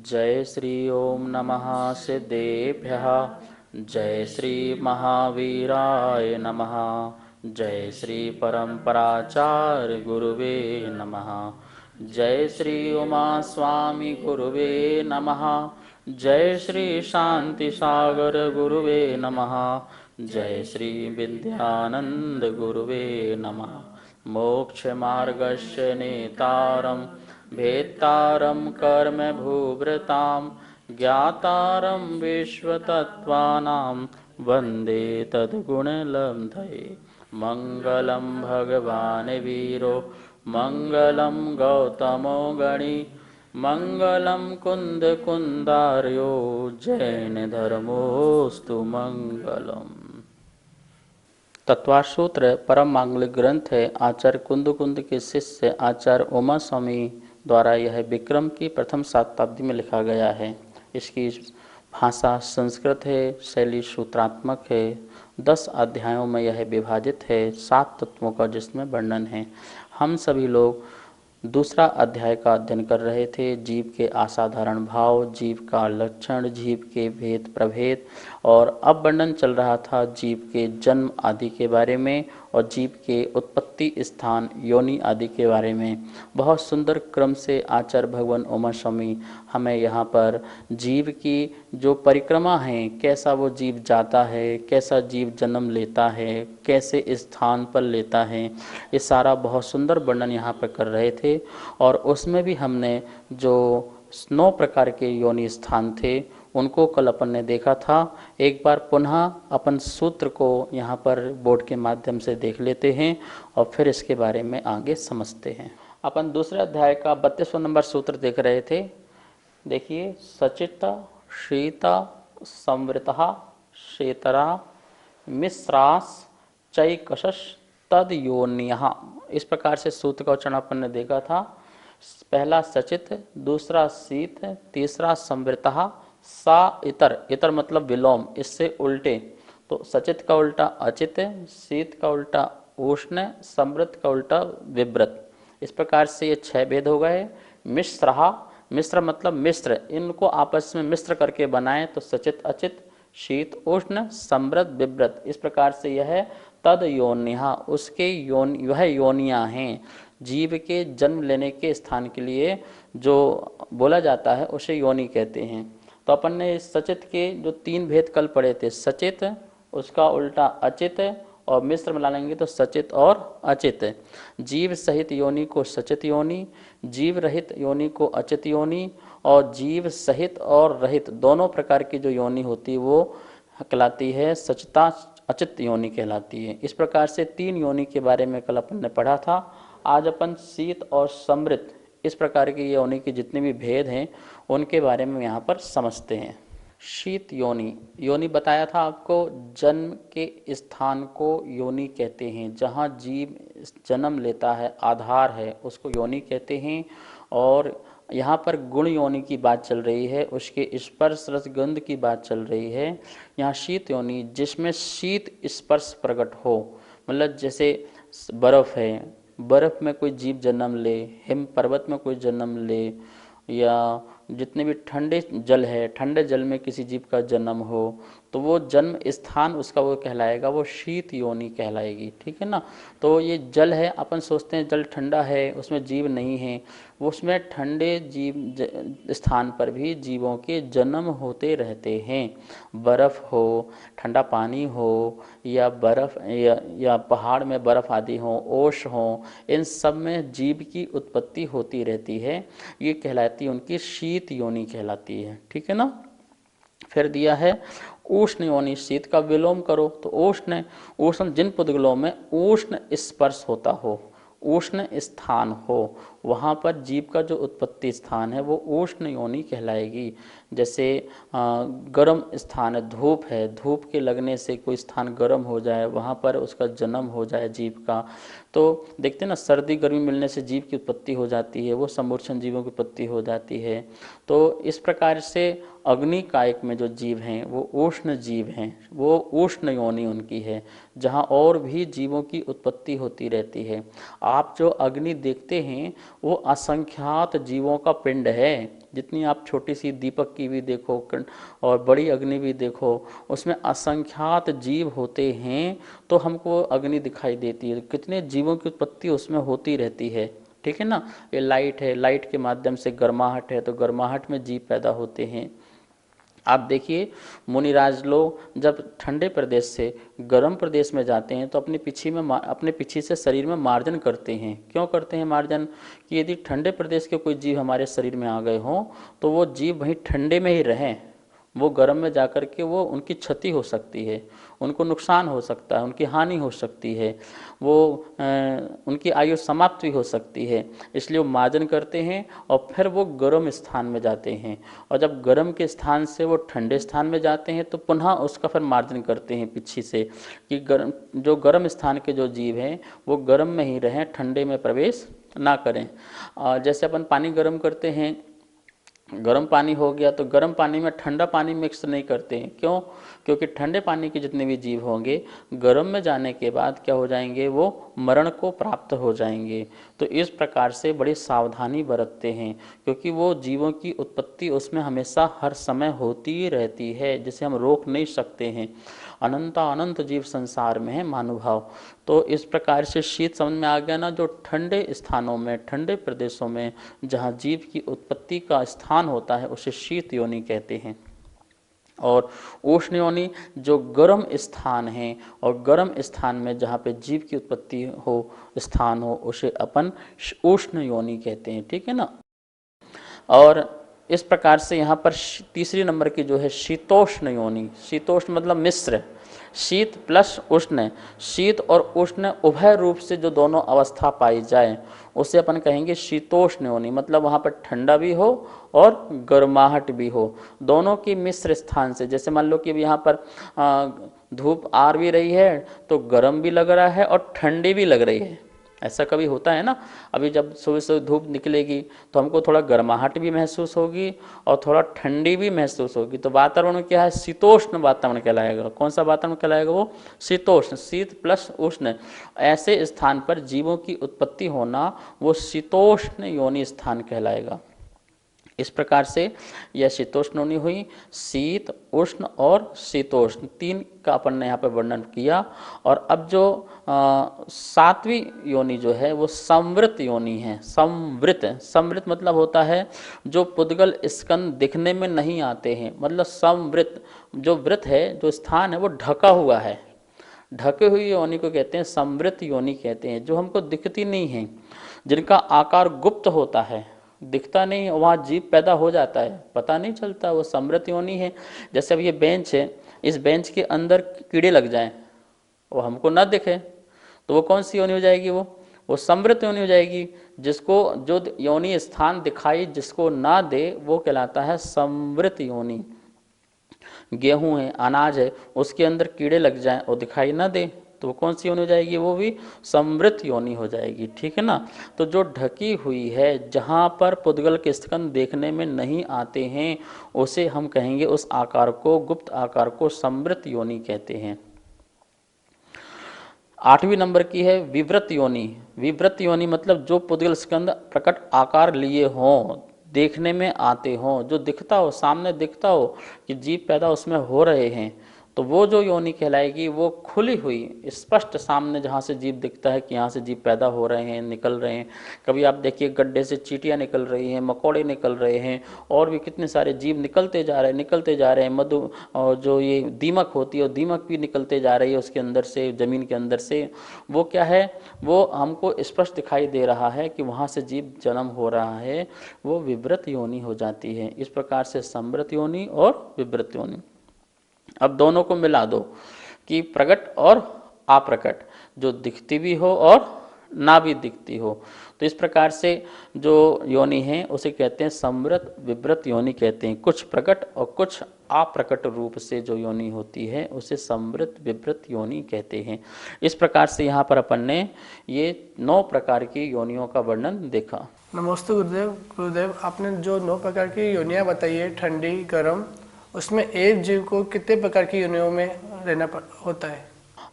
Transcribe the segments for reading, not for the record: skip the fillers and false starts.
जय श्री ओम नमः सिद्धेभ्यः। जय श्री महावीराय नमः। जय श्री परम्पराचार्य गुरुवे नमः। जय श्री उमा स्वामी गुरुवे नमः। जय श्री शांति सागर गुरुवे नमः। जय श्री विद्यानंद गुरुवे नमः। मोक्ष मार्गस्य नेतारं भेत्तारं कर्म भूभृतां ज्ञातारं विश्वतत्त्वानां वन्दे तद्गुणलब्धये। मङ्गलं भगवान् वीरो मङ्गलं गौतमो गणी मङ्गलं कुन्दकुन्दार्यो जैनधर्मोऽस्तु मङ्गलम्। तत्वार्थ सूत्र परम मांगलिक ग्रंथ है। आचार्य कुंद के शिष्य आचार्य उमा स्वामी द्वारा यह विक्रम की प्रथम शताब्दी में लिखा गया है। इसकी भाषा संस्कृत है, शैली सूत्रात्मक है। 10 अध्यायों में यह विभाजित है। 7 तत्वों का जिसमें वर्णन है। हम सभी लोग दूसरा अध्याय का अध्ययन कर रहे थे। जीव के असाधारण भाव, जीव का लक्षण, जीव के भेद प्रभेद, और अब वर्णन चल रहा था जीव के जन्म आदि के बारे में और जीव के उत्पत्ति स्थान योनि आदि के बारे में। बहुत सुंदर क्रम से आचार्य भगवान उमा स्वामी हमें यहाँ पर जीव की जो परिक्रमा है, कैसा वो जीव जाता है, कैसा जीव जन्म लेता है, कैसे स्थान पर लेता है, ये सारा बहुत सुंदर वर्णन यहाँ पर कर रहे थे। और उसमें भी हमने जो 9 प्रकार के योनि स्थान थे उनको कल अपन ने देखा था। एक बार पुनः अपन सूत्र को यहाँ पर बोर्ड के माध्यम से देख लेते हैं और फिर इसके बारे में आगे समझते हैं। अपन दूसरे अध्याय का 32वां नंबर सूत्र देख रहे थे। देखिए, सचित शीत संवृतः शेतरा मिश्रास चैकशस तद योन्यः। इस प्रकार से सूत्र का उच्चारण अपन ने देखा था। पहला सचित, दूसरा शीत, तीसरा संवृतः, सा इतर, इतर मतलब विलोम, इससे उल्टे। तो सचित का उल्टा अचित, शीत का उल्टा उष्ण, संवृत का उल्टा विव्रत। इस प्रकार से ये 6 भेद हो गए। मिश्रहा, मिश्र मतलब मिश्र, इनको आपस में मिश्र करके बनाएं तो सचित अचित, शीत उष्ण, संवृत विव्रत। इस प्रकार से यह तद योनिहा, उसके वह योनियाँ हैं। जीव के जन्म लेने के स्थान के लिए जो बोला जाता है उसे योनि कहते हैं। तो अपन ने सचित के जो 3 भेद कल पढ़े थे, सचित, उसका उल्टा अचित, और मिश्र मिला लेंगे तो सचित और अचित। जीव सहित योनि को सचित योनि, जीव रहित योनि को अचित योनि, और जीव सहित और रहित दोनों प्रकार की जो योनि होती है वो कहलाती है सचिता अचित योनि कहलाती है। इस प्रकार से 3 योनि के बारे में कल अपन ने पढ़ा था। आज अपन शीत और समृत इस प्रकार की योनि के जितने भी भेद हैं उनके बारे में यहाँ पर समझते हैं। शीत योनि, योनि बताया था आपको, जन्म के स्थान को योनि कहते हैं। जहाँ जीव जन्म लेता है, आधार है, उसको योनि कहते हैं। और यहाँ पर गुण योनि की बात चल रही है, उसके स्पर्श रस गंध की बात चल रही है। यहाँ शीत योनि जिसमें शीत स्पर्श प्रकट हो, मतलब जैसे बर्फ़ है, बर्फ़ में कोई जीव जन्म ले, हिम पर्वत में कोई जन्म ले, या जितने भी ठंडे जल है, ठंडे जल में किसी जीव का जन्म हो तो वो जन्म स्थान उसका वो कहलाएगा, वो शीत योनि कहलाएगी। ठीक है ना। तो ये जल है, अपन सोचते हैं जल ठंडा है, उसमें जीव नहीं है, उसमें ठंडे जीव स्थान पर भी जीवों के जन्म होते रहते हैं। बर्फ़ हो, ठंडा पानी हो, या बर्फ़ या पहाड़ में बर्फ़ आदि हो, ओश हो, इन सब में जीव की उत्पत्ति होती रहती है। ये कहलाती है उनकी शीत योनि कहलाती है। ठीक है ना। फिर दिया है उष्ण योनि, शीत का विलोम करो तो उष्ण, उष्ण जिन पुद्गलों में उष्ण स्पर्श होता हो, उष्ण स्थान हो, वहाँ पर जीव का जो उत्पत्ति स्थान है वो उष्ण योनि कहलाएगी। जैसे गर्म स्थान है, धूप है, धूप के लगने से कोई स्थान गर्म हो जाए, वहाँ पर उसका जन्म हो जाए जीव का, तो देखते हैं ना, सर्दी गर्मी मिलने से जीव की उत्पत्ति हो जाती है, वो समूर्छन जीवों की उत्पत्ति हो जाती है। तो इस प्रकार से अग्नि कायक में जो जीव हैं वो उष्ण जीव हैं, वो उष्ण योनि उनकी है, जहाँ और भी जीवों की उत्पत्ति होती रहती है। आप जो अग्नि देखते हैं वो असंख्यात जीवों का पिंड है। जितनी आप छोटी सी दीपक की भी देखो और बड़ी अग्नि भी देखो, उसमें असंख्यात जीव होते हैं, तो हमको अग्नि दिखाई देती है। कितने जीवों की उत्पत्ति उसमें होती रहती है, ठीक है ना। ये लाइट है, लाइट के माध्यम से गर्माहट है, तो गर्माहट में जीव पैदा होते हैं। आप देखिए मुनिराज लोग जब ठंडे प्रदेश से गर्म प्रदेश में जाते हैं तो अपने पीछे से शरीर में मार्जन करते हैं। क्यों करते हैं मार्जन? कि यदि ठंडे प्रदेश के कोई जीव हमारे शरीर में आ गए हों तो वो जीव वहीं ठंडे में ही रहें, वो गर्म में जाकर के वो उनकी क्षति हो सकती है, उनको नुकसान हो सकता है, उनकी हानि हो सकती है, वो उनकी आयु समाप्त भी हो सकती है। इसलिए वो मार्जन करते हैं और फिर वो गर्म स्थान में जाते हैं, और जब गर्म के स्थान से वो ठंडे स्थान में जाते हैं तो पुनः उसका फिर मार्जन करते हैं पीछे से, कि गर्म स्थान के जो जीव हैं वो गर्म में ही रहें, ठंडे में प्रवेश ना करें। जैसे अपन पानी गर्म करते हैं, गर्म पानी हो गया तो गर्म पानी में ठंडा पानी मिक्स नहीं करते हैं। क्यों? क्योंकि ठंडे पानी के जितने भी जीव होंगे गर्म में जाने के बाद क्या हो जाएंगे, वो मरण को प्राप्त हो जाएंगे। तो इस प्रकार से बड़ी सावधानी बरतते हैं, क्योंकि वो जीवों की उत्पत्ति उसमें हमेशा हर समय होती ही रहती है, जिसे हम रोक नहीं सकते हैं। अनंत जीव संसार में है महानुभाव। तो इस प्रकार से शीत समझ में आ गया ना। जो ठंडे स्थानों में, ठंडे प्रदेशों में जहाँ जीव की उत्पत्ति का स्थान होता है उसे शीत योनि कहते हैं। और उष्ण योनि जो गर्म स्थान है, और गर्म स्थान में जहाँ पे जीव की उत्पत्ति हो, स्थान हो, उसे अपन उष्ण योनि कहते हैं, ठीक है ना। और इस प्रकार से यहाँ पर तीसरी नंबर की जो है शीतोष्ण योनि। शीतोष्ण मतलब मिश्र, शीत प्लस उष्ण, शीत और उष्ण उभय रूप से जो दोनों अवस्था पाई जाए उसे अपन कहेंगे शीतोष्ण योनि। मतलब वहाँ पर ठंडा भी हो और गर्माहट भी हो, दोनों की मिश्र स्थान से। जैसे मान लो कि अब यहाँ पर धूप आ भी रही है तो गर्म भी लग रहा है और ठंडी भी लग रही है। ऐसा कभी होता है ना। अभी जब सुबह से धूप निकलेगी तो हमको थोड़ा गर्माहट भी महसूस होगी और थोड़ा ठंडी भी महसूस होगी। तो वातावरण क्या है, शीतोष्ण वातावरण कहलाएगा। कौन सा वातावरण कहलाएगा? वो शीतोष्ण, शीत प्लस उष्ण। ऐसे स्थान पर जीवों की उत्पत्ति होना वो शीतोष्ण योनि स्थान कहलाएगा। इस प्रकार से यह शीतोष्ण योनि हुई। शीत, उष्ण और शीतोष्ण, तीन का अपन ने यहाँ पर वर्णन किया। और अब जो सातवीं योनि जो है वो संवृत योनि है। संवृत मतलब होता है जो पुद्गल स्कंद दिखने में नहीं आते हैं। मतलब संवृत, जो वृत है, जो स्थान है वो ढका हुआ है, ढके हुई योनि को कहते हैं संवृत योनि कहते हैं। जो हमको दिखती नहीं है, जिनका आकार गुप्त होता है, दिखता नहीं, वहाँ जीव पैदा हो जाता है, पता नहीं चलता, वो संवृत योनि है। जैसे अब ये बेंच है, इस बेंच के अंदर कीड़े लग जाएं, वो हमको ना दिखे, तो वो कौन सी योनि हो जाएगी? वो संवृत योनि हो जाएगी। जिसको जो योनि स्थान दिखाई जिसको ना दे वो कहलाता है संवृत योनि। गेहूं है, अनाज है, उसके अंदर कीड़े लग जाएं और दिखाई ना दे तो वो कौन सी योनि हो जाएगी? वो भी संवृत योनि हो जाएगी, ठीक है ना। तो जो ढकी हुई है, जहाँ पर पुद्गल के स्कंद देखने में नहीं आते हैं, उसे हम कहेंगे, उस आकार को, गुप्त आकार को संवृत योनि कहते हैं। आठवीं नंबर की है विवृत योनि। विवृत योनि मतलब जो पुद्गल स्कंद प्रकट आकार लिए हों, देखने में आते हों, जो दिखता हो, सामने दिखता हो कि जीव पैदा उसमें हो रहे हैं, तो वो जो योनि कहलाएगी वो खुली हुई, स्पष्ट सामने जहाँ से जीव दिखता है कि यहाँ से जीव पैदा हो रहे हैं, निकल रहे हैं। कभी आप देखिए गड्ढे से चींटियाँ निकल रही हैं, मकोड़े निकल रहे हैं, और भी कितने सारे जीव निकलते जा रहे हैं। मधु और जो ये दीमक होती है, वो दीमक भी निकलते जा रही है उसके अंदर से, ज़मीन के अंदर से। वो क्या है, वो हमको स्पष्ट दिखाई दे रहा है कि वहाँ से जीव जन्म हो रहा है, वो विवृत योनि हो जाती है। इस प्रकार से संवृत योनि और विवृत योनि। अब दोनों को मिला दो कि प्रकट और अप्रकट, जो दिखती भी हो और ना भी दिखती हो। तो इस प्रकार से जो योनि है उसे कहते हैं संवृत विवृत योनि कहते हैं। कुछ प्रकट और कुछ अप्रकट रूप से जो योनि होती है उसे संवृत विवृत योनि कहते हैं। इस प्रकार से यहाँ पर अपन ने ये 9 प्रकार की योनियों का वर्णन देखा। नमस्ते गुरुदेव, आपने जो 9 प्रकार की योनियाँ बताई है, ठंडी, गर्म, उसमें एक जीव को कितने प्रकार की योनियों में रहना होता है?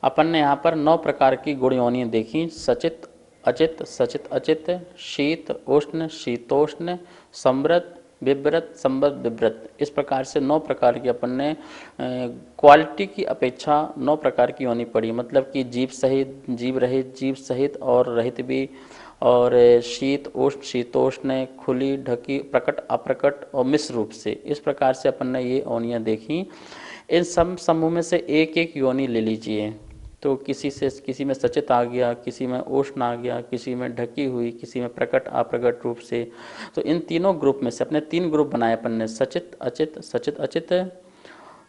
अपन ने यहाँ पर 9 प्रकार की गुण योनियाँ देखी। सचित, अचित, सचित, अचित, शीत, उष्ण, शीतोष्ण, समृद्ध, विव्रत, संवद, विव्रत। इस प्रकार से 9 प्रकार की अपन ने क्वालिटी की अपेक्षा 9 प्रकार की योनि पड़ी, मतलब कि जीव सहित, जीव रहित, जीव सहित और रहित भी, और शीत, उष्ण, शीतोष्ण, खुली, ढकी, प्रकट, अप्रकट और मिश्र रूप से। इस प्रकार से अपन ने ये योनियाँ देखी। इन सब समूह में से एक एक योनि ले लीजिए, तो किसी में सचित आ गया, किसी में उष्ण आ गया, किसी में ढकी हुई, किसी में प्रकट अप्रकट रूप से। तो इन तीनों ग्रुप में से अपने 3 ग्रुप बनाए अपन ने, सचित अचित, सचित अचित,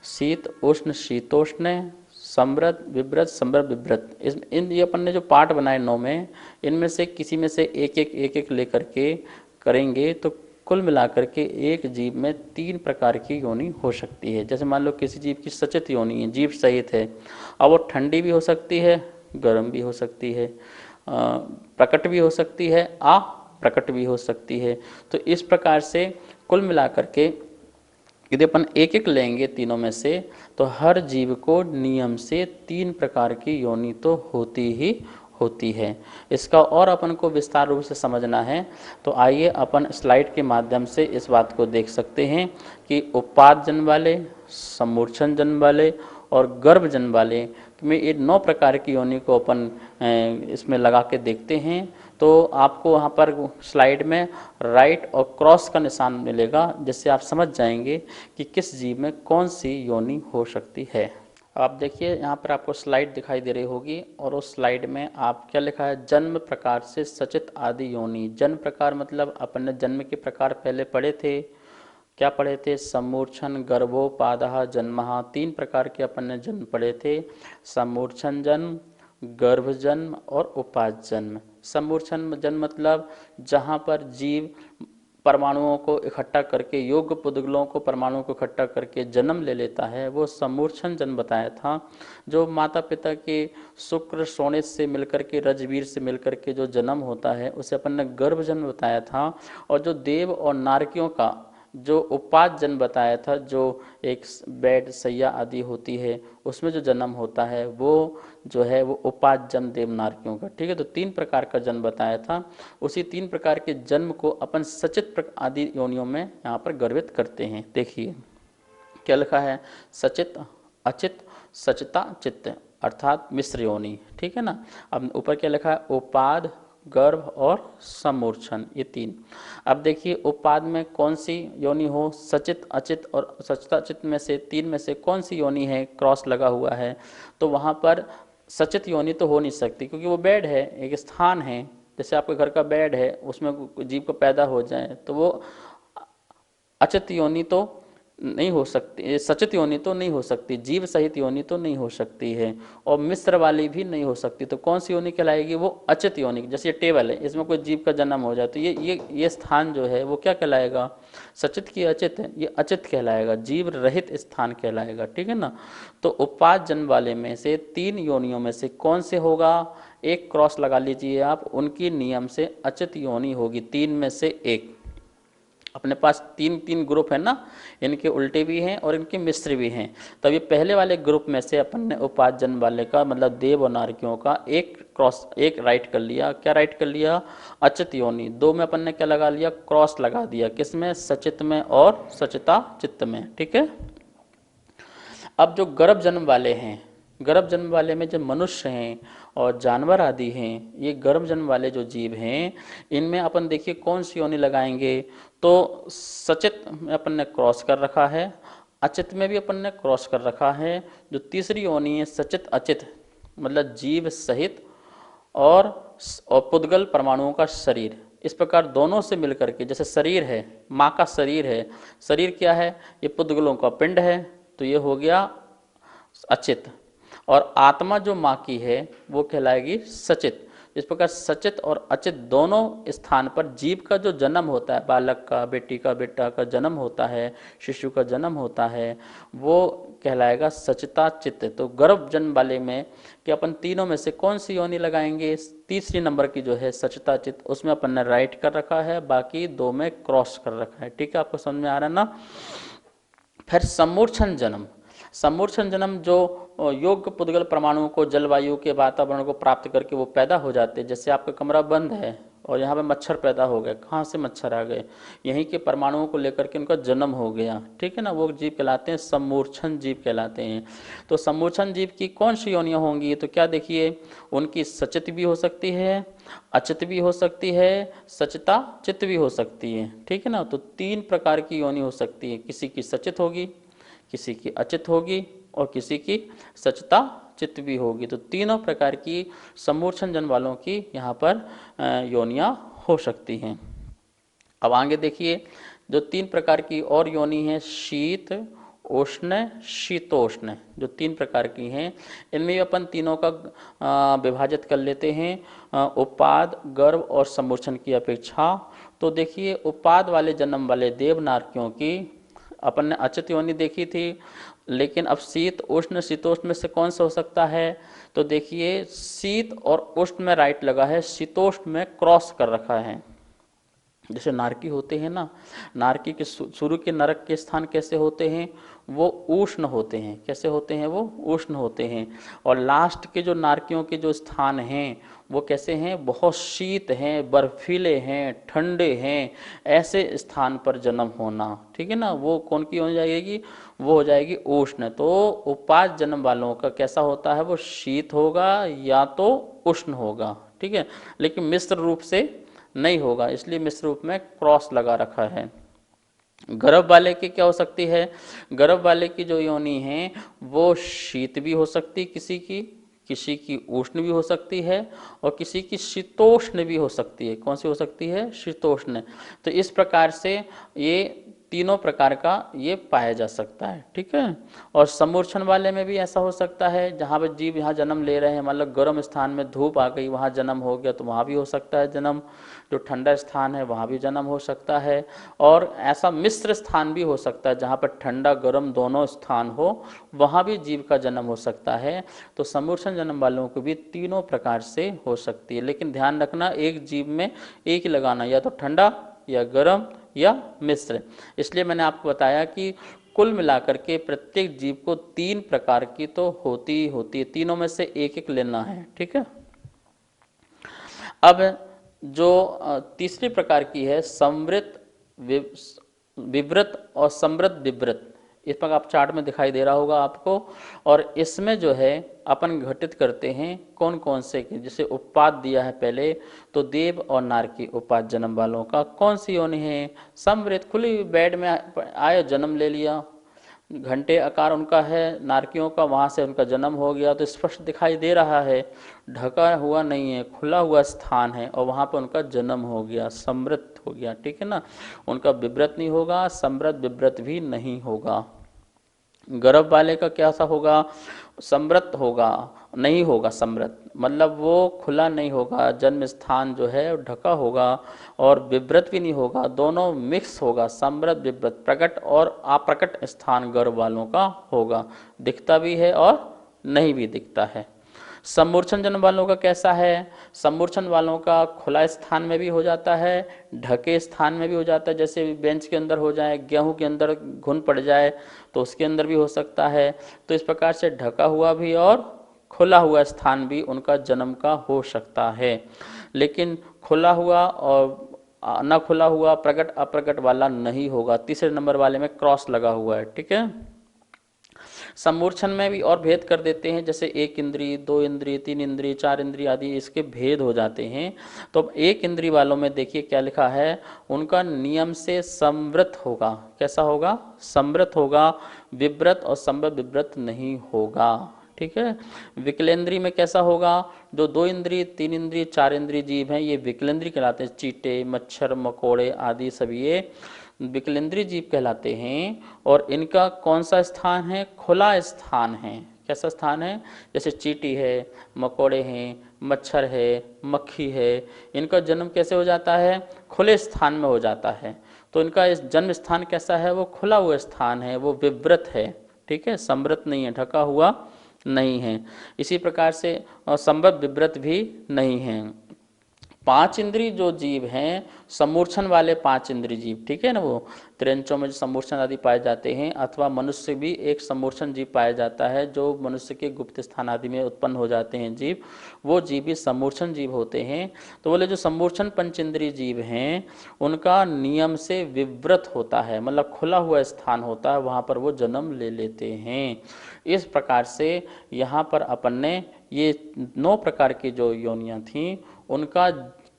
शीत उष्ण शीतोष्ण, समृद्ध विव्रत संवृत विव्रत। ये अपन ने जो पार्ट बनाए 9 में, इनमें से किसी में से एक एक लेकर के करेंगे तो कुल मिलाकर के एक जीव में 3 प्रकार की योनि हो सकती है। जैसे मान लो किसी जीव की सचित योनि है, जीव सहित है, अब वो ठंडी भी हो सकती है, गर्म भी हो सकती है, प्रकट भी हो सकती है, अप्रकट भी हो सकती है। तो इस प्रकार से कुल मिलाकर के यदि अपन एक एक लेंगे तीनों में से, तो हर जीव को नियम से 3 प्रकार की योनि तो होती ही होती है। इसका और अपन को विस्तार रूप से समझना है तो आइए अपन स्लाइड के माध्यम से इस बात को देख सकते हैं कि उपाद जन्म वाले, समूर्छन जन्म वाले और गर्भ जन्म वाले में ये 9 प्रकार की योनि को अपन इसमें लगा के देखते हैं। तो आपको वहाँ पर स्लाइड में राइट और क्रॉस का निशान मिलेगा, जिससे आप समझ जाएंगे कि किस जीव में कौन सी योनि हो सकती है। आप देखिए यहाँ पर आपको स्लाइड दिखाई दे रही होगी और उस स्लाइड में आप क्या लिखा है, जन्म प्रकार से सचित आदि योनि। जन्म प्रकार मतलब अपन ने जन्म के प्रकार पहले पढ़े थे, क्या पढ़े थे, समूर्छन, गर्भोपादः, जन्मः, 3 प्रकार के अपन ने जन्म पढ़े थे, समूर्छन जन्म, गर्भ जन्म और उपाद जन्म। समूर्छन जन्म मतलब जहाँ पर जीव परमाणुओं को इकट्ठा करके, योग्य पुद्गलों को, परमाणुओं को इकट्ठा करके जन्म ले लेता है, वो समूर्छन जन्म बताया था। जो माता पिता के शुक्र शोणित से मिलकर के, रजवीर से मिलकर के जो जन्म होता है उसे अपन ने गर्भ जन्म बताया था। और जो देव और नारकियों का जो उपाद जन्म बताया था, जो एक बेड सैया आदि होती है उसमें जो जन्म होता है वो जो है वो उपाद जन्म देव नारकियों का। ठीक है, तो 3 प्रकार का जन्म बताया था। उसी 3 प्रकार के जन्म को अपन सचित आदि योनियों में यहाँ पर गर्भित करते हैं। देखिए क्या लिखा है, सचित अचित सचिता चित्त अर्थात मिश्र योनि। ठीक है ना। अब ऊपर क्या लिखा है, उपाद, गर्भ और समूर्छन, ये 3। अब देखिए उपाद में कौन सी योनि हो, सचित अचित और सचिताचित में से 3 में से कौन सी योनि है, क्रॉस लगा हुआ है, तो वहाँ पर सचित योनि तो हो नहीं सकती, क्योंकि वो बेड है, एक स्थान है। जैसे आपके घर का बेड है, उसमें जीव को पैदा हो जाए तो वो अचित योनि तो नहीं हो सकती, सचित योनि तो नहीं हो सकती, जीव सहित योनि तो नहीं हो सकती है, और मिश्र वाली भी नहीं हो सकती। तो कौन सी योनि कहलाएगी, वो अचित योनि। जैसे ये टेबल है, इसमें कोई जीव का जन्म हो जाए तो ये स्थान जो है वो क्या कहलाएगा, सचित की अचित है, ये अचित कहलाएगा, जीव रहित स्थान कहलाएगा। ठीक है ना। तो उपाद जन्म वाले में से 3 योनियों में से कौन से होगा, एक क्रॉस लगा लीजिए आप, उनकी नियम से अचित योनि होगी, 3 में से 1। अपने पास 3 ग्रुप है ना, इनके उल्टे भी हैं और इनके मिश्र भी हैं। तब ये पहले वाले ग्रुप में से अपन ने उपाद जन्म वाले का मतलब देव और नारकियों का एक राइट कर लिया। क्या राइट कर लिया, अचित योनि। 2 में अपन ने क्या लगा लिया, क्रॉस लगा दिया, किसमें, सचित में और सचिता चित्त में। ठीक है। अब जो गर्भ जन्म वाले हैं, गर्भ जन्म वाले में जो मनुष्य हैं और जानवर आदि हैं, ये गर्भ जन्म वाले जो जीव हैं, इनमें अपन देखिए कौन सी योनि लगाएंगे, तो सचित में अपन ने क्रॉस कर रखा है, अचित में भी अपन ने क्रॉस कर रखा है। जो तीसरी योनि है सचित अचित मतलब जीव सहित और पुद्गल परमाणुओं का शरीर। इस प्रकार दोनों से मिलकर के, जैसे शरीर है, माँ का शरीर है, शरीर क्या है, ये पुद्गलों का पिंड है, तो ये हो गया अचित। और आत्मा जो माँ की है वो कहलाएगी सचित। इस प्रकार सचित और अचित दोनों स्थान पर जीव का जो जन्म होता है, बालक का, बेटी का, बेटा का जन्म होता है, शिशु का जन्म होता है, वो कहलाएगा सचिता चित्त। तो गर्भ जन्म वाले में कि अपन तीनों में से कौन सी योनि लगाएंगे, तीसरी नंबर की जो है सचिता चित्त, उसमें अपन ने राइट कर रखा है, बाकी 2 में क्रॉस कर रखा है। ठीक है, आपको समझ में आ रहा है ना। फिर समूर्छन जन्म, समूर्छन जन्म जो योग्य पुद्गल परमाणुओं को जलवायु के वातावरण को प्राप्त करके वो पैदा हो जाते हैं। जैसे आपका कमरा बंद है और यहाँ पे मच्छर पैदा हो गए, कहाँ से मच्छर आ गए, यहीं के परमाणुओं को लेकर के उनका जन्म हो गया, ठीक है ना, वो जीव कहलाते हैं समूर्छन जीव कहलाते हैं। तो समूर्छन जीव की कौन सी योनियाँ होंगी, तो क्या देखिए, उनकी सचित भी हो सकती है, अचित भी हो सकती है, सचिता चित भी हो सकती है, ठीक है ना। तो 3 प्रकार की योनि हो सकती है, किसी की सचित होगी, किसी की अचित होगी और किसी की सचता चित्त भी होगी। तो तीनों प्रकार की समूर्छन जन वालों की यहाँ पर योनियाँ हो सकती हैं। अब आगे देखिए, जो 3 प्रकार की और योनि हैं, शीत, उष्ण, शीतोष्ण, जो 3 प्रकार की हैं, इनमें अपन तीनों का विभाजित कर लेते हैं उपाद, गर्भ और समूर्छन की अपेक्षा। तो देखिए, उपाद वाले जन्म वाले देवनारकियों की अपन ने अचित योनि देखी थी, लेकिन अब शीत, उष्ण, शीतोष्ण में से कौन सा हो सकता है, तो देखिए शीत और उष्ण में राइट लगा है, शीतोष्ण में क्रॉस कर रखा है। जैसे नारकी होते हैं ना, नारकी के शुरू के नरक के स्थान कैसे होते हैं, वो उष्ण होते हैं, कैसे होते हैं, वो उष्ण होते हैं। और लास्ट के जो नारकियों के जो स्थान हैं वो कैसे हैं, बहुत शीत हैं, बर्फीले हैं, ठंडे हैं, ऐसे स्थान पर जन्म होना, ठीक है ना, वो कौन की हो जाएगी, वो हो जाएगी उष्ण। तो उपाद जन्म वालों का कैसा होता है, वो शीत होगा या तो उष्ण होगा, ठीक है, लेकिन मिश्र रूप से नहीं होगा, इसलिए मिश्र रूप में क्रॉस लगा रखा है। गर्भ वाले की क्या हो सकती है, गर्भ वाले की जो योनि है वो शीत भी हो सकती, किसी की उष्ण भी हो सकती है और किसी की शीतोष्ण भी हो सकती है। कौन सी हो सकती है, शीतोष्ण। तो इस प्रकार से ये तीनों प्रकार का ये पाया जा सकता है, ठीक है। और समूर्छन वाले में भी ऐसा हो सकता है, जहाँ पर जीव यहाँ जन्म ले रहे हैं, मतलब गर्म स्थान में धूप आ गई, वहाँ जन्म हो गया, तो वहाँ भी हो सकता है जन्म। जो ठंडा स्थान है वहाँ भी जन्म हो सकता है। और ऐसा मिश्र स्थान भी हो सकता है, जहाँ पर ठंडा गर्म दोनों स्थान हो, वहाँ भी जीव का जन्म हो सकता है। तो समूर्छन जन्म वालों को भी तीनों प्रकार से हो सकती है, लेकिन ध्यान रखना एक जीव में एक ही लगाना, या तो ठंडा या गर्म या मिश्र। इसलिए मैंने आपको बताया कि कुल मिलाकर के प्रत्येक जीव को 3 प्रकार की तो होती ही होती है, तीनों में से एक एक लेना है, ठीक है। अब जो तीसरी प्रकार की है समृत, विवृत और समृद्ध विवृत, इस पर आप चार्ट में दिखाई दे रहा होगा आपको। और इसमें जो है अपन घटित करते हैं कौन कौन से की, जैसे उपाद दिया है पहले, तो देव और नारकी उपाद जन्म वालों का कौन सी योनि है, समृत, खुली बेड में आए जन्म ले लिया, घंटे आकार उनका है नारकियों का, वहाँ से उनका जन्म हो गया, तो स्पष्ट दिखाई दे रहा है, ढका हुआ नहीं है, खुला हुआ स्थान है और वहाँ पर उनका जन्म हो गया, समृद्ध हो गया, ठीक है ना। उनका विव्रत नहीं होगा, समृद्ध विव्रत भी नहीं होगा। गर्भ वाले का क्या सा होगा, समृद्ध होगा, नहीं होगा समृद्ध, मतलब वो खुला नहीं होगा, जन्म स्थान जो है ढका होगा, और विव्रत भी नहीं होगा, दोनों मिक्स होगा, समृद्ध विव्रत, प्रकट और अप्रकट स्थान गर्भ वालों का होगा, दिखता भी है और नहीं भी दिखता है। समूर्छन जन्म वालों का कैसा है, समूर्छन वालों का खुला स्थान में भी हो जाता है, ढके स्थान में भी हो जाता है, जैसे बेंच के अंदर हो जाए, गेहूं के अंदर घुन पड़ जाए तो उसके अंदर भी हो सकता है। तो इस प्रकार से ढका हुआ भी और खुला हुआ स्थान भी उनका जन्म का हो सकता है, लेकिन खुला हुआ और न खुला हुआ, प्रकट अप्रकट वाला नहीं होगा। तीसरे नंबर वाले में क्रॉस लगा हुआ है, ठीक है। समूर्छन में भी और भेद कर देते हैं, जैसे 1 इंद्री, 2 इंद्री, 3 इंद्री, 4 इंद्री आदि इसके भेद हो जाते हैं। तो अब 1 इंद्री वालों में देखिए क्या लिखा है, उनका नियम से समृत होगा, कैसा होगा, समृत होगा, विव्रत और समृद्ध विव्रत नहीं होगा, ठीक है। विकलेंद्री में कैसा होगा, जो 2 इंद्री, 3 इंद्री, 4 इंद्री जीव हैं ये विकलेंद्री कहलाते हैं, चींटे, मच्छर, मकोड़े आदि सब ये विकलेंद्री जीव कहलाते हैं। और इनका कौन सा स्थान है, खुला स्थान है, कैसा स्थान है, जैसे चींटी है, मकोड़े हैं, मच्छर है, मक्खी है, इनका जन्म कैसे हो जाता है, खुले स्थान में हो जाता है। तो इनका इस जन्म स्थान कैसा है, वो खुला हुआ स्थान है, वो विव्रत है, ठीक है, समृत नहीं है, ढका हुआ नहीं है। इसी प्रकार से समृद्ध विव्रत भी नहीं है। पांच इंद्रिय जो जीव हैं, समूर्छन वाले पांच इंद्रिय जीव, ठीक है ना, वो त्रियंचों में जो समूर्छन आदि पाए जाते हैं, अथवा मनुष्य भी एक समूर्छन जीव पाया जाता है जो मनुष्य के गुप्त स्थान आदि में उत्पन्न हो जाते हैं जीव, वो जीव भी समूर्छन जीव होते हैं। तो बोले जो समूर्छन पंचेंद्रिय जीव हैं उनका नियम से विवृत होता है, मतलब खुला हुआ स्थान होता है, वहाँ पर वो जन्म ले लेते हैं। इस प्रकार से यहाँ पर अपन ने ये 9 प्रकार की जो योनियाँ थीं उनका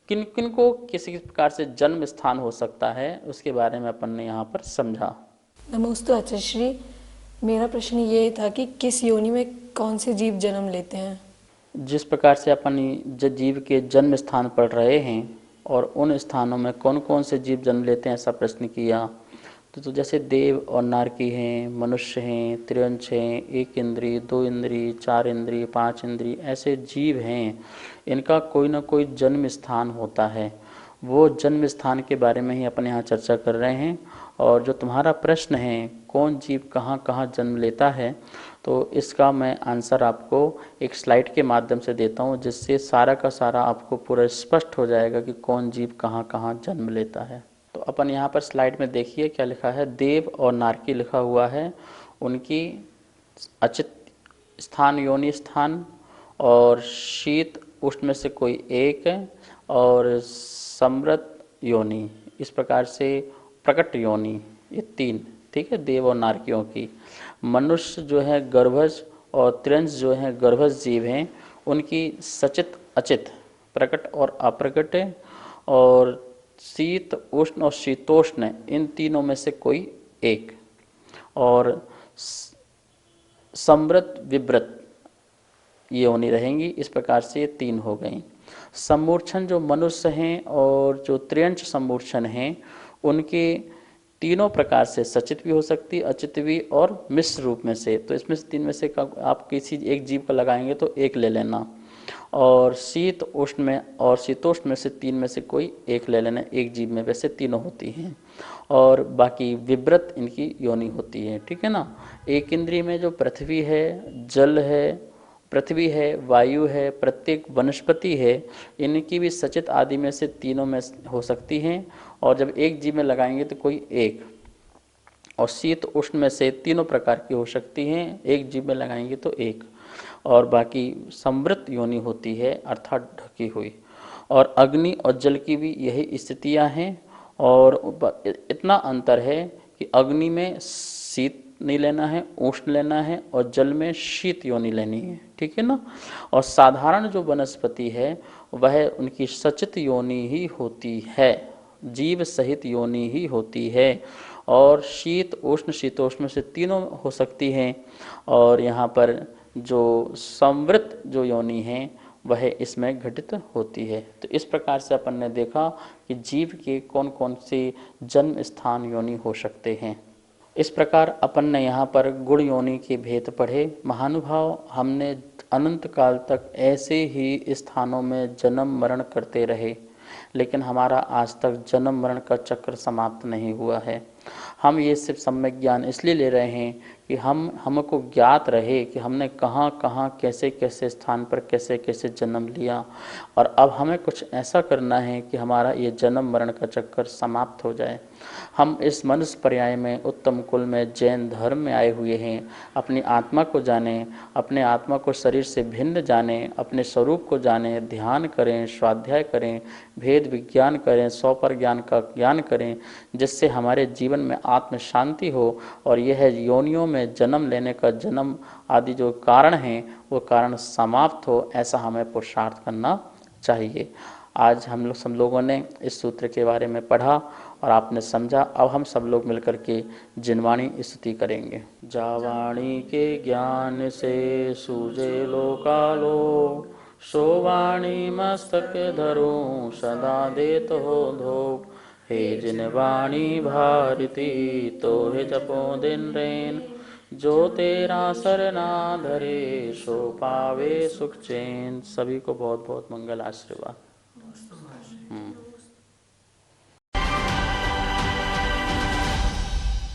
किन किन को किसी प्रकार से जन्म स्थान हो सकता है उसके बारे में अपन ने यहाँ पर समझा। नमोस्तु आचार्य श्री, मेरा प्रश्न ये था कि किस योनि में कौन से जीव जन्म लेते हैं। जिस प्रकार से अपन जीव के जन्म स्थान पढ़ रहे हैं और उन स्थानों में कौन कौन से जीव जन्म लेते हैं ऐसा प्रश्न किया, तो जैसे देव और नारकी हैं, मनुष्य हैं, त्रियंच हैं, एक इंद्रिय, दो इंद्रिय, चार इंद्रिय, पांच इंद्रिय, ऐसे जीव हैं, इनका कोई ना कोई जन्म स्थान होता है। वो जन्म स्थान के बारे में ही अपन यहाँ चर्चा कर रहे हैं। और जो तुम्हारा प्रश्न है कौन जीव कहाँ कहाँ जन्म लेता है, तो इसका मैं आंसर आपको एक स्लाइड के माध्यम से देता हूँ, जिससे सारा का सारा आपको पूरा स्पष्ट हो जाएगा कि कौन जीव कहाँ कहाँ जन्म लेता है। तो अपन यहाँ पर स्लाइड में देखिए क्या लिखा है, देव और नारकी लिखा हुआ है, उनकी अचित स्थान योनि स्थान और शीत उष्ण में से कोई एक, और समृत योनि, इस प्रकार से प्रकट योनि, ये 3, ठीक है, देव और नारकियों की। मनुष्य जो है गर्भज और त्रियंश जो है गर्भज जीव हैं, उनकी सचित अचित, प्रकट और अप्रकट, और शीत उष्ण और शीतोष्ण, इन तीनों में से कोई एक, और समृत विव्रत ये होनी रहेंगी। इस प्रकार से ये 3 हो गई। समूर्छन जो मनुष्य हैं और जो त्रियंश समूर्छन हैं, उनके तीनों प्रकार से सचित भी हो सकती, अचित भी और मिश्र रूप में से। तो इसमें से 3 में से आप किसी एक जीव का लगाएंगे तो एक ले लेना, और शीत उष्ण में और शीतोष्ण में से 3 में से कोई एक ले लेना एक जीव में, वैसे तीनों होती हैं, और बाकी विव्रत इनकी योनि होती है, ठीक है ना। एक इंद्रिय में जो पृथ्वी है, जल है, पृथ्वी है, वायु है, प्रत्येक वनस्पति है, इनकी भी सचित आदि में से तीनों में हो सकती हैं, और जब एक जीव में लगाएंगे तो कोई एक, और शीत उष्ण में से तीनों प्रकार की हो सकती हैं, एक जीव में लगाएंगे तो एक, और बाकी समृत योनि होती है अर्थात ढकी हुई। और अग्नि और जल की भी यही स्थितियां हैं, और इतना अंतर है कि अग्नि में शीत नहीं लेना है, उष्ण लेना है, और जल में शीत योनि लेनी है, ठीक है ना। और साधारण जो वनस्पति है वह उनकी सचित योनि ही होती है, जीव सहित योनि ही होती है, और शीत उष्ण शीतोष्ण से तीनों हो सकती हैं। और यहाँ पर जो समृत जो योनि है वह इसमें घटित होती है। तो इस प्रकार से अपन ने देखा कि जीव के कौन कौन से जन्म स्थान योनि हो सकते हैं। इस प्रकार अपन ने यहाँ पर गुण योनि के भेद पढ़े। महानुभाव, हमने अनंत काल तक ऐसे ही स्थानों में जन्म मरण करते रहे, लेकिन हमारा आज तक जन्म मरण का चक्र समाप्त नहीं हुआ है। हम ये सिर्फ सम्यक ज्ञान इसलिए ले रहे हैं कि हमको ज्ञात रहे कि हमने कहाँ कहाँ कैसे कैसे स्थान पर कैसे कैसे जन्म लिया, और अब हमें कुछ ऐसा करना है कि हमारा ये जन्म मरण का चक्कर समाप्त हो जाए। हम इस मनुष्य पर्याय में उत्तम कुल में जैन धर्म में आए हुए हैं। अपनी आत्मा को जानें, अपने आत्मा को शरीर से भिन्न जानें, अपने स्वरूप को जानें, ध्यान करें, स्वाध्याय करें, भेद विज्ञान करें, स्वपर ज्ञान का ज्ञान करें, जिससे हमारे जीवन में आत्म शांति हो, और यह योनियों में जन्म लेने का जन्म आदि जो कारण हैं वो कारण समाप्त हो, ऐसा हमें पुरुषार्थ करना चाहिए। आज हम लोग सब लोगों ने इस सूत्र के बारे में पढ़ा और आपने समझा। अब हम सब लोग मिलकर के जिनवाणी स्तुति करेंगे। जावाणी के ज्ञान से सूझे लोकालो, सो वाणी मस्तक धरूं सदा देत हो धो। हे जिनवाणी भारती तो हे जपो दिन रैन, जो तेरा सरना धरे सो पावे सुख चैन। सभी को बहुत बहुत मंगल आशीर्वाद।